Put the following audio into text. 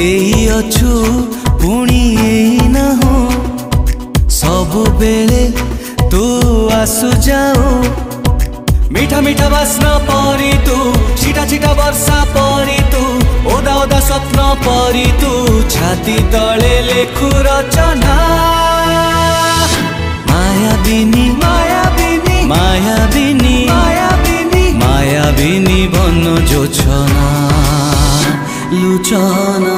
एई अछु पुणी एई ना हो सबु बेले तू आसु जाओ मीठा मीठा बास्ना परी तू छिटा छिटा वर्षा परी तू ओदा ओदा स्वप्न परी तू छाती तले लेखु रचना मायाबिनी मायाबिनी मायाबिनी मायाबिनी मायाबिनी बन जोछना लुचना।